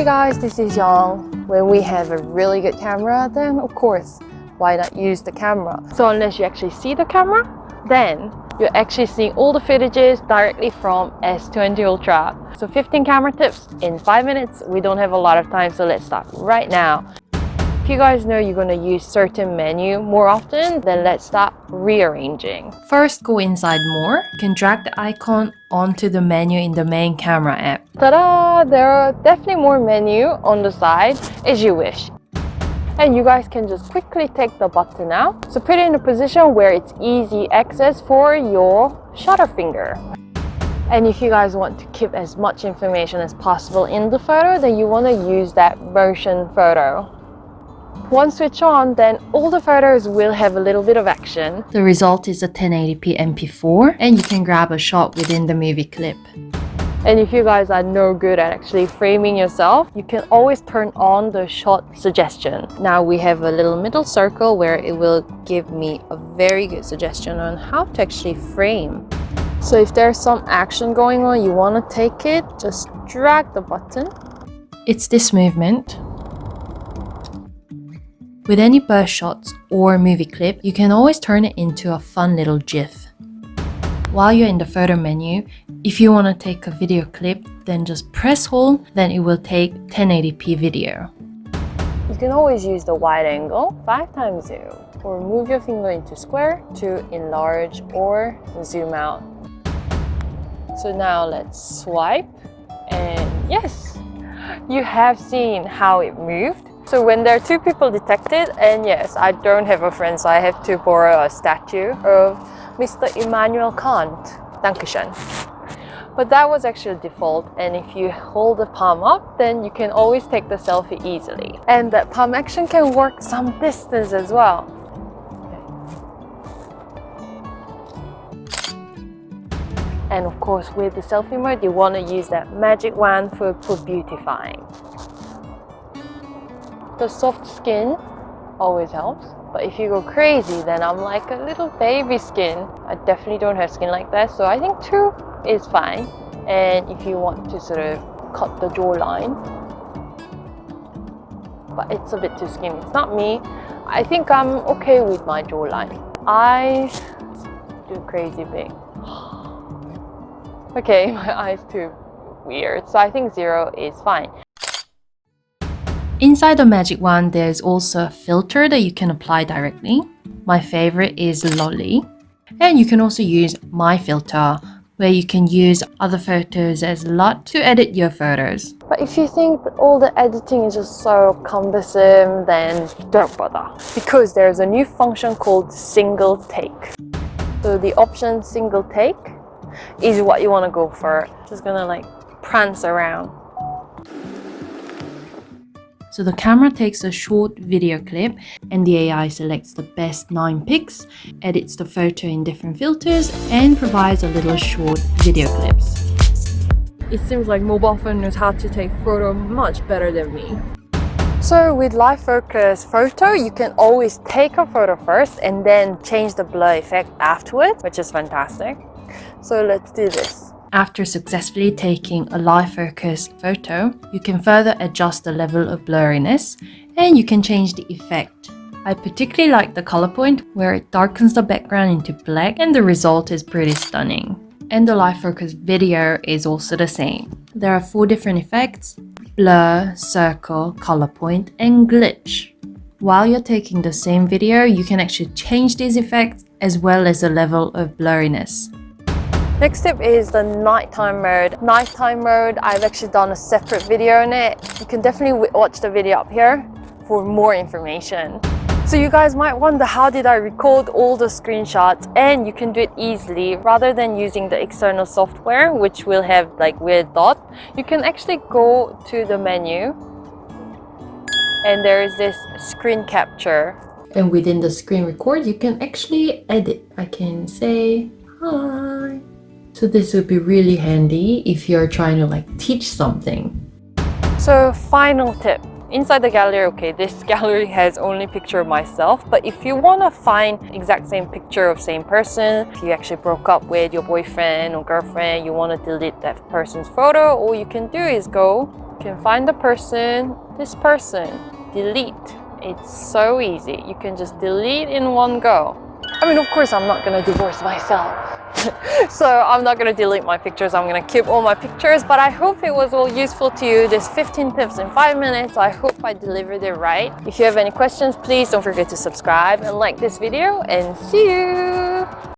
Hey guys, this is Yang. When we have a really good camera, then of course, why not use the camera? So unless you actually see the camera, then you're actually seeing all the footages directly from S20 Ultra. So 15 camera tips in 5 minutes. We don't have a lot of time, so let's start right now. If you guys know you're going to use certain menu more often, then let's start rearranging. First, go inside more. You can drag the icon onto the menu in the main camera app. Ta-da! There are definitely more menu on the side as you wish. And you guys can just quickly take the button out. So put it in a position where it's easy access for your shutter finger. And if you guys want to keep as much information as possible in the photo, then you want to use that motion photo. Once switch on, then all the photos will have a little bit of action. The result is a 1080p MP4 and you can grab a shot within the movie clip. And if you guys are no good at actually framing yourself, you can always turn on the shot suggestion. Now we have a little middle circle where it will give me a very good suggestion on how to actually frame. So if there's some action going on, you want to take it, just drag the button. It's this movement. With any burst shots or movie clip, you can always turn it into a fun little GIF. While you're in the photo menu, if you want to take a video clip, then just press hold, then it will take 1080p video. You can always use the wide angle, 5x zoom, or move your finger into square to enlarge or zoom out. So now let's swipe, and yes, you have seen how it moved. So when there are two people detected, and yes, I don't have a friend, so I have to borrow a statue of Mr. Immanuel Kant. Dankeschön. But that was actually default, and if you hold the palm up, then you can always take the selfie easily. And that palm action can work some distance as well. And of course, with the selfie mode, you want to use that magic wand for beautifying. The soft skin always helps, but if you go crazy, then I'm like a little baby skin. I definitely don't have skin like that, so I think 2 is fine. And if you want to sort of cut the jawline, but it's a bit too skinny. It's not me. I think I'm okay with my jawline. Eyes, do crazy big. Okay, my eyes too weird, so I think 0 is fine. Inside the magic wand, there's also a filter that you can apply directly. My favorite is Lolly. And you can also use My Filter, where you can use other photos as LUT to edit your photos. But if you think that all the editing is just so cumbersome, then don't bother. Because there's a new function called single take. So the option single take is what you want to go for. Just gonna like prance around. So the camera takes a short video clip and the AI selects the best 9 pics, edits the photo in different filters and provides a little short video clips. It seems like mobile phone knows how to take photo much better than me. So with live focus photo, you can always take a photo first and then change the blur effect afterwards, which is fantastic. So let's do this. After successfully taking a live focus photo, you can further adjust the level of blurriness and you can change the effect. I particularly like the color point where it darkens the background into black and the result is pretty stunning. And the live focus video is also the same. There are 4 different effects: blur, circle, color point, and glitch. While you're taking the same video, you can actually change these effects as well as the level of blurriness. Next tip is the nighttime mode. Nighttime mode, I've actually done a separate video on it. You can definitely watch the video up here for more information. So you guys might wonder, how did I record all the screenshots? And you can do it easily. Rather than using the external software, which will have like weird dot, you can actually go to the menu and there is this screen capture. And within the screen record, you can actually edit. I can say hi. So this would be really handy if you're trying to like teach something. So final tip. Inside the gallery, okay, this gallery has only picture of myself, but if you want to find exact same picture of same person, if you actually broke up with your boyfriend or girlfriend, you want to delete that person's photo, all you can do is go You can find the person, this person, delete. It's so easy. You can just delete in one go. I mean, of course, I'm not gonna divorce myself. So I'm not gonna delete my pictures. I'm gonna keep all my pictures, but I hope it was all useful to you. There's 15 tips in 5 minutes. I hope I delivered it right. If you have any questions, please don't forget to subscribe and like this video, and see you.